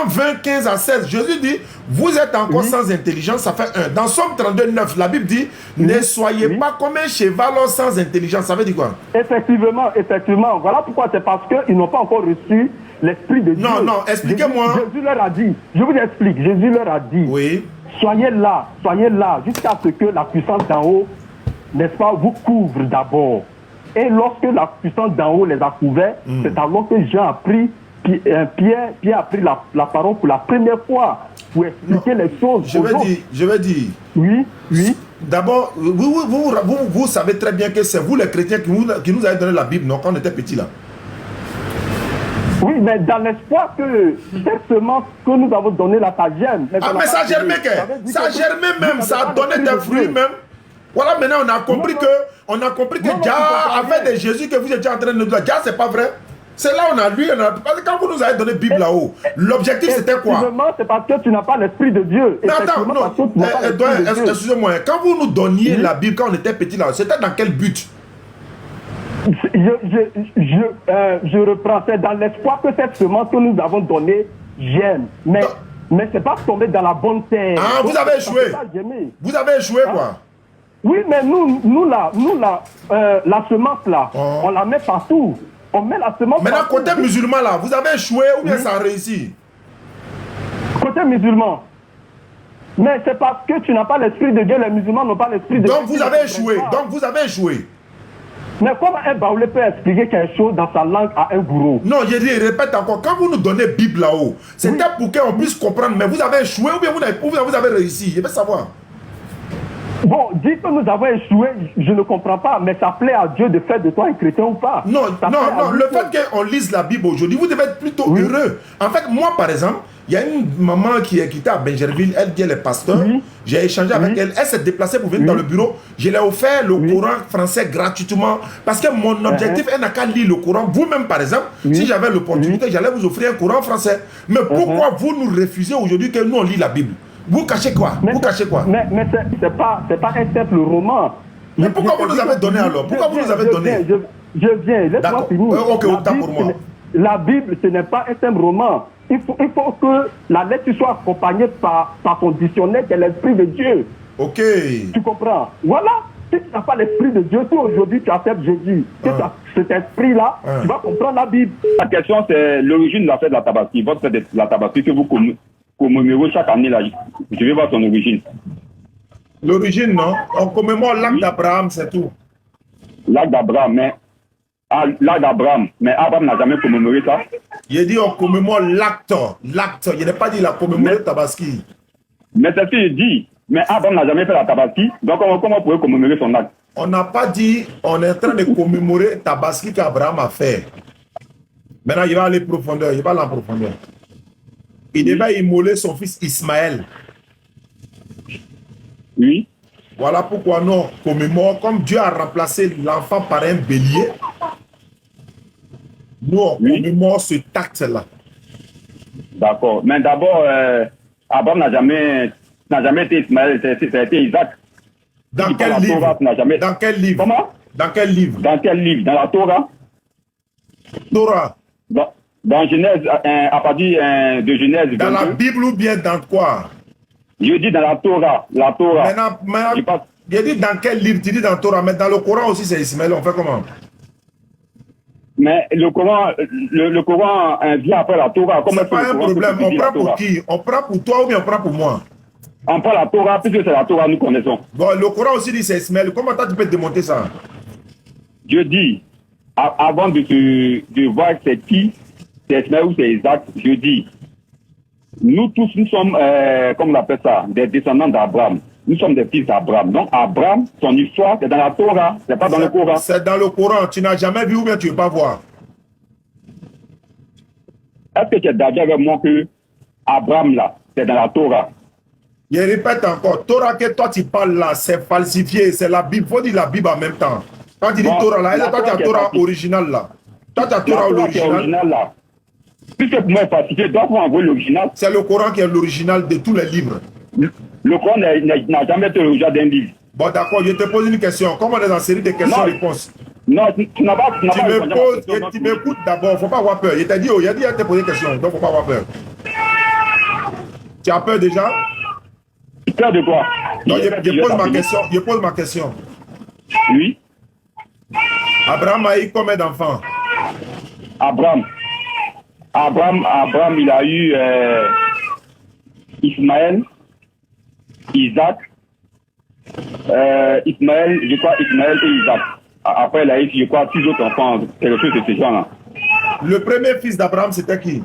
20, 15 à 16. Jésus dit, vous êtes encore sans intelligence, ça fait 1. Dans Somme 32, 9, la Bible dit, ne soyez pas comme un cheval sans intelligence. Ça veut dire quoi?
Effectivement. Voilà pourquoi c'est parce qu'ils n'ont pas encore reçu l'Esprit de Dieu.
Non, expliquez-moi.
Jésus leur a dit, je vous explique, Jésus leur a dit,
oui.
Soyez là, jusqu'à ce que la puissance d'en haut, n'est-ce pas, vous couvre d'abord. Et lorsque la puissance d'en haut les a couverts, c'est alors que Jean a pris, Pierre a pris la parole pour la première fois pour expliquer les choses.
Je vais dire.
Oui.
D'abord, vous savez très bien que c'est vous les chrétiens qui nous avez donné la Bible, non, quand on était petits là.
Oui, mais dans l'espoir que cette semence que nous avons donnée là, ça germe.
Mais ça a germé même, ça a donné des fruits même. Voilà, maintenant on a compris que Jah a fait de Jésus que vous étiez en train de nous dire. Jah, c'est pas vrai. C'est là on a lu, parce que quand vous nous avez donné la Bible là-haut, l'objectif c'était quoi?
C'est parce que tu n'as pas l'Esprit de Dieu.
Mais attends, non, excusez-moi, quand vous nous donniez la Bible quand on était petit là, c'était dans quel but?
Je reprends, c'est dans l'espoir que cette semence que nous avons donnée germe. Mais c'est pas tombé dans la bonne terre.
Ah, vous avez échoué. Vous avez échoué quoi?
Oui, mais nous là, la semence là, on la met partout. On met la semence
Maintenant,
partout.
côté musulman là, vous avez échoué ou bien ça a réussi?
Côté musulman. Mais c'est parce que tu n'as pas l'esprit de Dieu, les musulmans n'ont pas l'esprit de Dieu.
Donc vous avez échoué. Donc vous avez échoué.
Mais comment un baoulé peut expliquer quelque chose dans sa langue à un gourou?
Non, je dis, répète encore. Quand vous nous donnez Bible là-haut, c'était pour qu'on puisse comprendre. Mais vous avez échoué ou bien vous avez réussi? Je veux savoir.
Bon, dis que nous avons échoué, je ne comprends pas, mais ça plaît à Dieu de faire de toi un chrétien ou pas?
Non,
Ça
non,
plaît à
non.
lui
Le
que-
fait qu'on lise la Bible aujourd'hui, vous devez être plutôt heureux. En fait, moi, par exemple, il y a une maman qui est quittée à Benjerville, elle dit elle est pasteur. J'ai échangé avec elle. Elle s'est déplacée pour venir dans le bureau. Je lui ai offert le Coran français gratuitement. Parce que mon objectif, elle n'a qu'à lire le Coran. Vous-même, par exemple, si j'avais l'opportunité, j'allais vous offrir un Coran français. Mais pourquoi vous nous refusez aujourd'hui que nous on lit la Bible? Vous cachez quoi? Vous cachez quoi?
Mais c'est pas un simple roman.
Mais pourquoi vous nous avez donné alors? Pourquoi vous nous avez donné?
Je viens, laisse-moi
D'accord.
finir.
Ok, autant pour moi.
La Bible, ce n'est pas un simple roman. Il faut que la lecture soit accompagnée par son dictionnaire, qui est l'esprit de Dieu.
Ok.
Tu comprends? Voilà. Si tu n'as pas l'esprit de Dieu, si aujourd'hui tu acceptes Jésus, que tu as cet esprit-là, tu vas comprendre la Bible.
La question, c'est l'origine de la fête de la Tabaski. Votre fête de la Tabaski que vous commémorez chaque année, là, je vais voir son origine.
L'origine, non? On commémore l'acte d'Abraham, c'est tout.
L'acte d'Abraham, mais Abraham n'a jamais commémoré ça.
Il dit on commémore l'acte. L'acte. Il n'a pas dit la commémorer Tabaski.
Mais c'est ce qu'il dit. Mais Abraham n'a jamais fait la Tabaski. Donc comment on pourrait commémorer son acte?
On n'a pas dit on est en train de commémorer Tabaski qu'Abraham a fait. Maintenant, il va aller profondeur. Il va aller en profondeur. Il devait immoler son fils Ismaël.
Oui.
Voilà pourquoi nous commémorons, comme Dieu a remplacé l'enfant par un bélier, nous on commémore ce acte-là.
D'accord. Mais d'abord, Abraham n'a jamais été Ismaël, ça a été Isaac.
Dans quel livre? Dans quel livre?
Comment?
Dans quel livre?
Dans quel livre? Dans la Torah?
Torah.
Dans Genèse, à partir de Genèse 22.
Dans la Bible ou bien dans quoi?
Je dis dans la Torah. La Torah.
Maintenant, je dis dans quel livre? Tu dis dans Torah, mais dans le Coran aussi c'est Ismaël. On fait comment?
Mais le Coran vient après la Torah.
C'est pas un problème. On prend pour qui? On prend pour toi ou bien on prend pour moi?
On prend la Torah puisque c'est la Torah nous connaissons.
Bon, le Coran aussi dit c'est Ismaël. Comment toi tu peux démonter ça?
Je dis, avant de voir c'est qui, c'est Ismaël ou c'est Isaac, je dis, nous tous, nous sommes, comme on appelle ça, des descendants d'Abraham. Nous sommes des fils d'Abraham. Donc Abraham, son histoire, c'est dans la Torah, c'est pas dans le Coran.
C'est dans le Coran. Tu n'as jamais vu ou bien tu ne veux pas voir?
Est-ce que tu es d'accord avec moi que Abraham, là, c'est dans la Torah?
Je répète encore, Torah que toi tu parles là, c'est falsifié, c'est la Bible. Il faut dire la Bible en même temps. Quand tu dis Torah là, toi tu as Torah original là. Toi tu as Torah original
là. Puisque pour moi c'est falsifié, donc vous envoyer l'original.
C'est le Coran qui est l'original de tous les livres.
Le Coran n'a jamais été l'original d'un livre.
Bon d'accord, je te pose une question. Comme on est dans une série de questions-réponses.
Non, tu n'as pas.
Tu m'écoutes d'abord, il ne faut pas avoir peur. Il t'a dit, il a dit à te poser une question, donc il ne faut pas avoir peur. Tu as peur déjà?
Peur de quoi?
Non, je pose ma question.
Oui.
Abraham a eu combien d'enfants?
Abraham, il a eu Ismaël, Isaac, Ismaël et Isaac. Après, il a eu, je crois, 6 autres enfants, quelque chose de ce genre-là.
Le premier fils d'Abraham, c'était qui?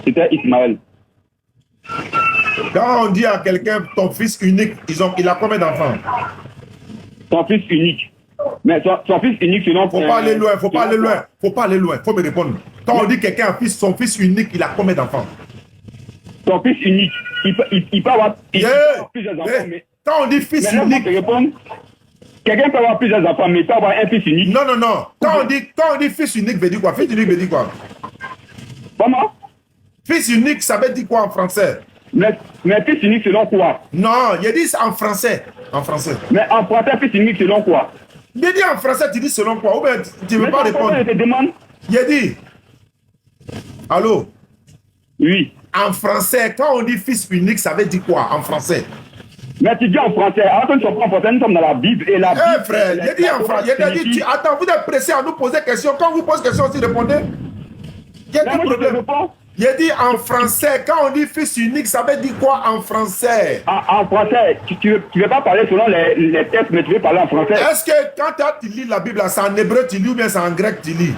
C'était Ismaël.
Quand on dit à quelqu'un, ton fils unique, il a combien d'enfants?
Son fils unique. Mais son fils unique, sinon...
Faut pas aller loin, faut pas aller loin, faut me répondre. Quand on dit quelqu'un a son fils unique, il a combien d'enfants?
Son fils unique, il peut avoir plusieurs enfants, mais...
Quand on dit fils unique...
Quelqu'un peut avoir plusieurs enfants, mais il peut avoir un fils unique.
Non. Quand on dit fils unique, veut dire quoi? Fils unique veut dire quoi?
Comment?
Fils unique, ça veut dire quoi en français?
Mais fils unique selon quoi?
Non, il dit en français. En français.
Mais en français, fils unique selon quoi?
Il dit en français, tu dis selon quoi? Ou bien tu ne veux pas répondre?
Je te demande.
Il dit. Allô?
Oui.
En français, quand on dit fils unique, ça veut dire quoi en français?
Mais tu dis en français. Alors que nous sommes pas en français, nous sommes dans la Bible. Et la Bible.
Eh frère, il dit en français. Il dit, attends, vous êtes pressé à nous poser des questions. Quand vous posez des questions aussi, répondez. Il y a des problèmes. Il dit en français, quand on dit fils unique, ça veut dire quoi en français?
En français, tu veux pas parler selon les textes, mais tu veux parler en français.
Est-ce que quand tu lis la Bible, c'est en hébreu tu lis ou bien c'est en grec tu lis?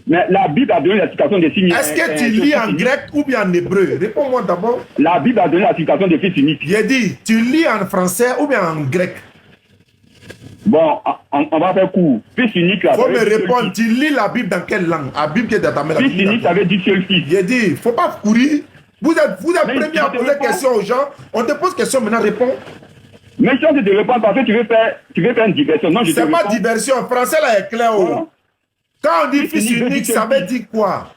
Mais la Bible a donné l'explication des signes.
Est-ce que tu lis en grec ou bien en hébreu? Réponds-moi d'abord.
La Bible a donné l'explication des fils uniques.
Il dit, tu lis en français ou bien en grec?
Bon, on va faire court. Fils unique, là.
Il faut me répondre, tu lis la Bible dans quelle langue? La Bible qui est dans ta main.
Fils unique, ça veut dire seul fils.
Il dit, il ne faut pas courir. Vous êtes premier à poser des questions aux gens. On te pose question, maintenant réponds.
Mais si on te répond parce que tu veux faire une diversion. Non, je te
c'est pas
réponds.
diversion. En français, là, est clair. Oh.
Voilà.
Quand on dit fils unique, ça veut dire quoi?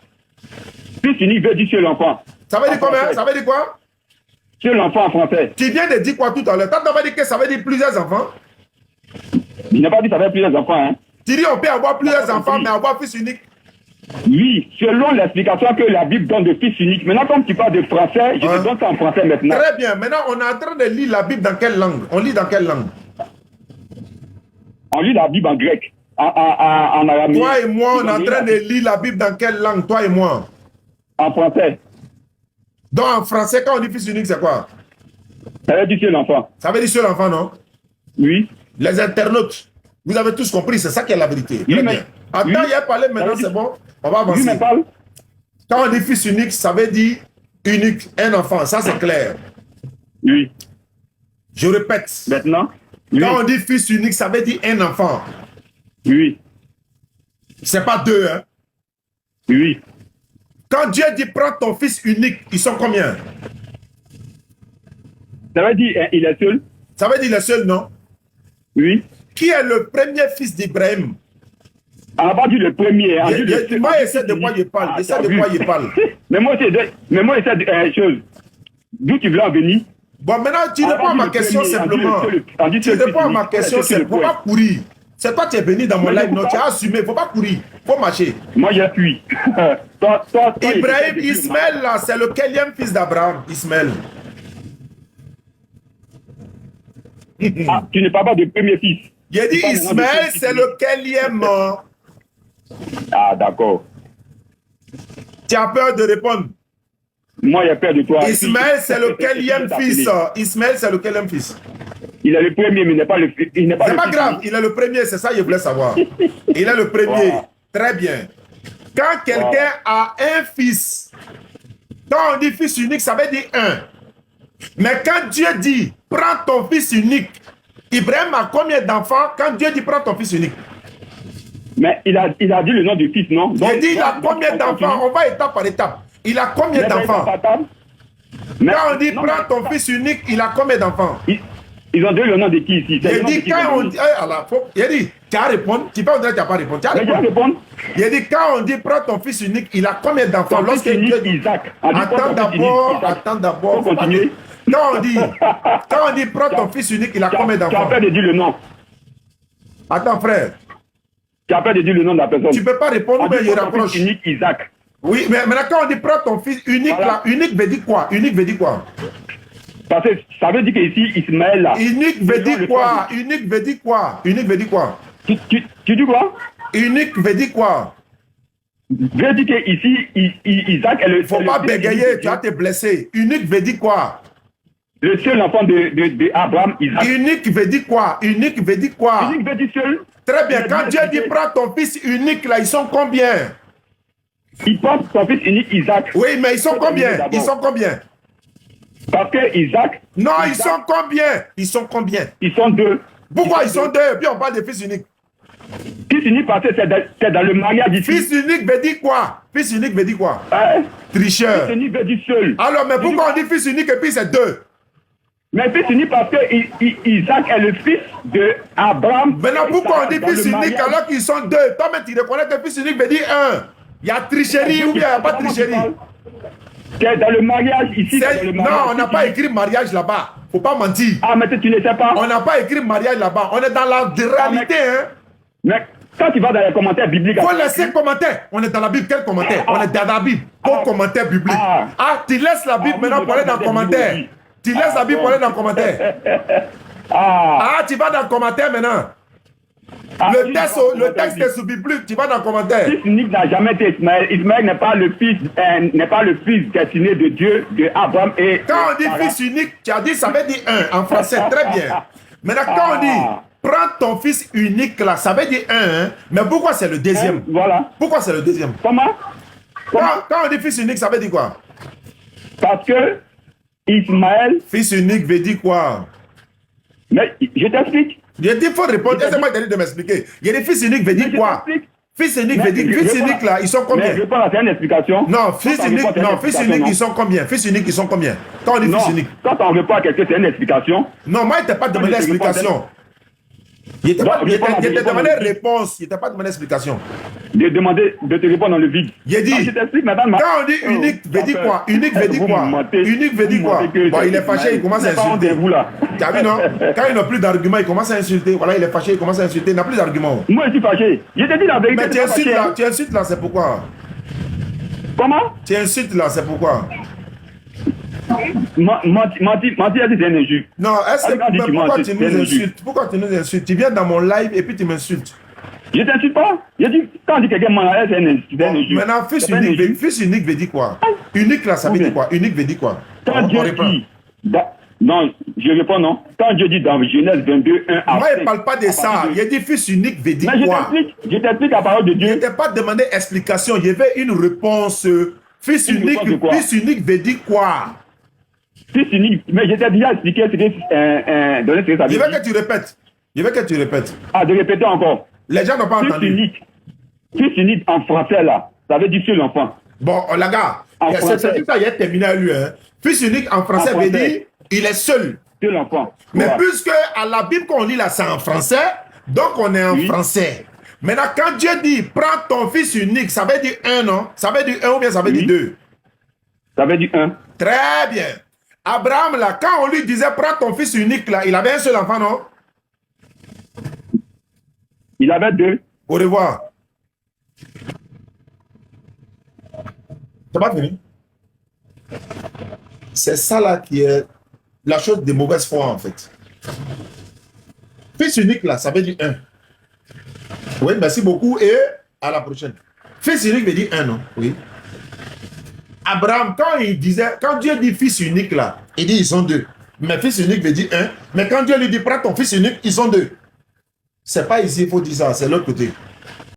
Fils unique veut dire seul enfant.
Ça veut dire
En
combien?
français.
Ça veut dire quoi?
Seul enfant en français.
Tu viens de dire quoi tout à l'heure? Tu n'as pas dit que ça veut dire plusieurs enfants?
Il n'a pas dit que ça veut plusieurs enfants. Hein.
Tu dis on peut avoir plusieurs enfants, mais avoir fils unique.
Oui, selon l'explication que la Bible donne de fils unique. Maintenant, comme tu parles de français, je te donne ça en français maintenant.
Très bien. Maintenant, on est en train de lire la Bible dans quelle langue? On lit dans quelle langue?
On lit la Bible en grec, en araméen.
Toi et moi, on est en train de lire la Bible dans quelle langue? Toi et moi.
En français.
Donc en français, quand on dit fils unique, c'est quoi?
Ça veut dire seul enfant.
Ça veut dire seul enfant, non?
Oui.
Les internautes, vous avez tous compris, c'est ça qui est la vérité.
Oui,
Très
mais-
bien. Attends,
oui.
il y a parlé maintenant, c'est bon? On va
Oui,
avancer.
mais parle.
Quand on dit fils unique, ça veut dire unique, un enfant. Ça, c'est clair.
Oui.
Je répète.
Maintenant. Oui.
Quand on dit fils unique, ça veut dire un enfant.
Oui.
C'est pas deux, hein?
Oui.
Quand Dieu dit prends ton fils unique, ils sont combien?
Ça veut dire il est seul.
Ça veut dire le seul, non?
Oui.
Qui est le premier fils d'Ibrahim?
On n'a pas dit le premier. On dit le seul.
Moi, essaie de quoi il parle.
Ah,
Essaie
t'as
de
vu.
quoi il parle.
Mais moi, c'est une chose. D'où tu veux en venir?
Bon, maintenant, tu
On
réponds
a
à
dit
ma
le
question
premier,
simplement.
on dit
Tu
le
réponds à ma
fils
question
unique, c'est le
simplement. Faut
point.
pas courir. C'est toi qui es venu dans mon
Mais
live, non?
pourquoi?
Tu as assumé. Faut pas courir. Faut marcher.
Moi, j'appuie.
Ibrahim, Ismaël, là, c'est le quatrième fils d'Abraham. Ismaël.
Ah, tu ne parles pas de premier fils.
Il a dit
Tu parles maintenant de
Ismaël,
fils
c'est
unique.
le quatrième.
Ah, d'accord.
Tu as peur de répondre.
Moi, j'ai peur de toi.
Ismaël, c'est le quatrième fils. Ismaël, c'est le quatrième fils.
Il est le premier, mais il n'est pas le fils. Il n'est pas
C'est
le
pas
fils
grave,
unique.
il est le premier, c'est ça que je voulais savoir. Il est le premier.
Voilà.
Très bien. Quand quelqu'un a un fils, quand on dit fils unique, ça veut dire un. Mais quand Dieu dit prends ton fils unique, Ibrahim a combien d'enfants quand Dieu dit prends ton fils unique?
Mais il a dit le nom du fils, non?
Il
Donc,
dit il a
donc,
combien
on
d'enfants?
continue.
On va étape par étape. Il a combien
Mais
d'enfants?
Mais
Quand on dit
non,
prends
mais-
ton fils unique, il a combien d'enfants?
Ils ont donné le nom de qui ici? C'est le
Il
nom de
dit
qui
quand
ils ont
on
donné?
dit, il a dit, tu as répondu, tu peux dire que tu n'as pas répondu. Tu as
Mais je vais
répondu.
répondre.
Il a dit quand on dit prends ton fils unique, il a combien d'enfants?
Ton fils
Lorsque
unique,
Dieu-
Isaac. On dit
Attends
pas ton fils
d'abord,
unique, Isaac.
attends d'abord.
Faut continuer.
Quand on dit prends ton fils unique, il a combien
Tu as
d'enfants?
peur de dire le nom.
Attends frère,
Tu as peur de dire le nom de la personne.
tu ne peux pas répondre,
On
mais
dit
il
ton
rapproche.
fils unique, Isaac.
Oui, mais maintenant quand on dit prends ton fils unique,
Voilà.
là, unique veut dire quoi? Unique veut dire quoi?
Parce que ça veut dire qu'ici, Ismaël, là.
Unique veut
selon
dire
le
quoi?
choix
Unique veut dire quoi? Unique veut dire quoi?
Tu dis quoi?
Unique veut dire quoi?
Veut dire qu'ici, Isaac est le
Faut pas bégayer, tu vas te blesser. Unique veut dire quoi?
le seul enfant de Abraham, Isaac.
Unique veut dire quoi? Unique veut dire quoi?
Unique veut dire seul.
Très bien,
Il a
quand
dit-
Dieu dit prends ton fils unique, là, ils sont combien?
Il prend son fils unique, Isaac.
Oui, mais ils sont
Faut
combien?
terminer
Ils
d'abord.
sont combien?
Parce que Isaac,
Non, ils
Isaac,
sont combien? Ils sont combien?
ils sont deux.
Pourquoi ils sont deux? Puis on parle de fils unique.
Fils unique, parce que c'est dans le mariage ici.
Fils unique veut dire quoi? Fils unique veut dire quoi?
Hein?
Tricheur.
Fils unique veut dire seul.
Alors, mais pourquoi on dit fils unique et puis c'est deux?
Mais fils unique parce que Isaac est le fils de Abraham.
Maintenant, pourquoi on dit
Dans
fils
le
unique
mariage.
alors qu'ils sont deux? Toi-même, tu reconnais que fils unique veut dire un. Il y a tricherie ou bien il n'y a pas de tricherie?
C'est dans le mariage ici. c'est dans le
Non,
mariage.
on n'a pas écrit mariage là-bas. Faut pas mentir.
Ah, mais tu ne sais pas.
On n'a pas écrit mariage là-bas. On est dans la réalité, hein.
Mais quand tu vas dans les commentaires bibliques.
Faut laisser commentaire. On est dans la Bible. Quel commentaire? On est dans la Bible. Pour commentaire biblique.
Ah.
Ah, tu laisses la Bible
Ah,
maintenant
oui,
pour aller dans le
oui,
commentaire.
oui.
Tu laisses la Bible pour aller dans le commentaire. Ah, tu vas dans le commentaire maintenant. Le texte ne s'oublie plus, tu vas dans le commentaire.
Fils unique n'a jamais été Ismaël. Ismaël n'est pas le fils destiné de Dieu, de Abraham et.
Quand on dit fils unique, tu as dit ça veut dire un en français, très bien. Maintenant, quand on dit prends ton fils unique là, ça veut dire un, hein? Mais pourquoi c'est le deuxième?
Voilà.
Pourquoi c'est le deuxième?
Comment?
Quand on dit fils unique, ça veut dire quoi?
Parce que Ismaël.
Fils unique veut dire quoi?
Mais je t'explique.
Il faut répondre. Laissez-moi de m'expliquer. Il y a des fils uniques veut dire quoi? Fils unique veut dire. Fils unique là, ils sont combien?
Mais je pense à une explication.
Non, fils unique, non, fils unique, ils sont combien? Fils unique, ils sont combien? Quand on dit fils unique.
Quand on répond à quelqu'un, c'est une explication.
Non, moi, il t'a pas demandé l'explication. Il t'a demandé réponse. Il t'a pas demandé explication.
De te répondre dans le vide.
Il a dit.
Je t'explique, madame.
Quand on dit unique, veut dire quoi? Unique veut dire quoi? Unique veut dire quoi? Bon, il est fâché, il commence à insulter. Tu as vu, non? Quand il n'a plus d'argument, il commence à insulter. Voilà, il est fâché, il commence à insulter. Il n'a plus d'argument.
Moi, je suis fâché. Je te dis la vérité.
Mais tu insultes là, c'est pourquoi?
Comment?
Tu insultes là, c'est pourquoi?
Mentir, c'est une injure.
Non, pourquoi tu nous insultes? Pourquoi tu nous insultes? Tu viens dans mon live et puis tu m'insultes.
Je t'insulte pas. Je dis, quand on dit quelqu'un ment, c'est une injure.
Maintenant, fils unique veut dire quoi? Unique là, ça veut dire quoi? Unique veut dire quoi?
Quand Dieu dit, non, je réponds non. Quand Dieu dit dans Genèse 22, 1 à 5.
Moi, il ne parle pas de ça. Il a dit fils unique veut dire quoi?
Je t'explique la parole de Dieu.
Je ne t'ai pas demandé explication. Il y avait une réponse. Fils unique veut dire quoi?
Fils unique, mais je t'ai déjà expliqué ce que donné ce que ça veut dire.
Je veux que tu répètes.
Ah, de répéter encore.
Les gens n'ont pas entendu.
Fils unique en français là, ça veut dire seul enfant.
Bon, la gars, c'est ça, il a terminé à lui. Hein. Fils unique en français veut dire il est seul.
Seul enfant.
Mais puisque à la Bible qu'on lit là, c'est en français, donc on est en français. Maintenant, quand Dieu dit prends ton fils unique, ça veut dire un, non? Ça veut dire un ou bien ça veut dire deux?
Ça veut dire un.
Très bien. Abraham, là, quand on lui disait prends ton fils unique, là, il avait un seul enfant, non?
Il avait deux.
Au revoir. T'as pas fini? C'est ça là qui est la chose de mauvaise foi en fait. Fils unique là, ça veut dire un. Oui, merci beaucoup et à la prochaine. Fils unique veut dire un, non? Oui. Abraham, quand Dieu dit fils unique là, il dit ils sont deux. Mais fils unique veut dire un. Mais quand Dieu lui dit prends ton fils unique, ils sont deux. C'est pas ici, il faut dire ça, c'est l'autre côté.